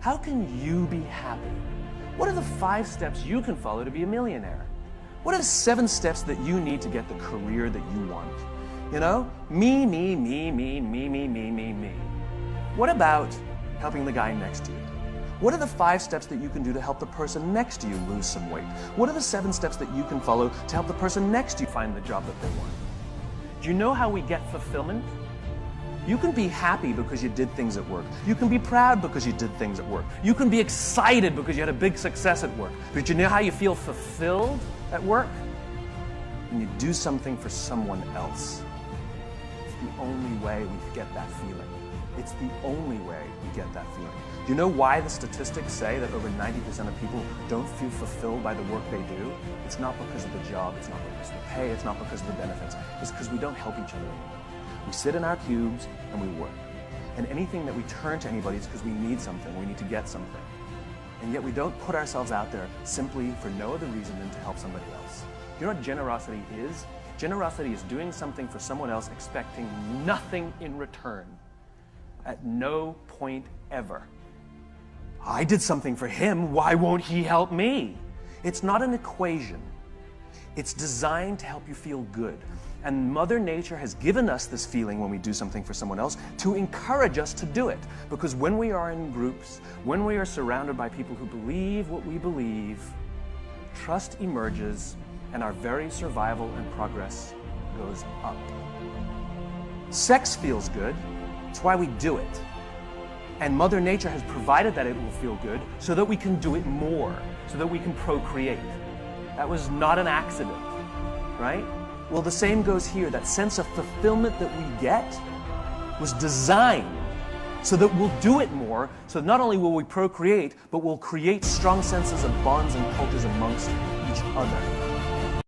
How can you be happy? What are the 5 steps you can follow to be a millionaire? What are the 7 steps that you need to get the career that you want? You know, me, me, me, me, me, me, me, me, me. What about helping the guy next to you? What are the 5 steps that you can do to help the person next to you lose some weight? What are the 7 steps that you can follow to help the person next to you find the job that they want? Do you know how we get fulfillment? You can be happy because you did things at work. You can be proud because you did things at work. You can be excited because you had a big success at work. But you know how you feel fulfilled at work? When you do something for someone else. It's the only way we get that feeling. It's the only way we get that feeling. Do you know why the statistics say that over 90% of people don't feel fulfilled by the work they do? It's not because of the job, it's not because of the pay, it's not because of the benefits. It's because we don't help each other anymore. We sit in our cubes and we work. And anything that we turn to anybody is because we need something, we need to get something. And yet we don't put ourselves out there simply for no other reason than to help somebody else. You know what generosity is? Generosity is doing something for someone else expecting nothing in return. At no point ever. I did something for him, why won't he help me? It's not an equation. It's designed to help you feel good. And Mother Nature has given us this feeling when we do something for someone else to encourage us to do it. Because when we are in groups, when we are surrounded by people who believe what we believe, trust emerges and our very survival and progress goes up. Sex feels good, it's why we do it. And Mother Nature has provided that it will feel good so that we can do it more, so that we can procreate. That was not an accident, right? Well, the same goes here. That sense of fulfillment that we get was designed so that we'll do it more, so not only will we procreate, but we'll create strong senses of bonds and cultures amongst each other.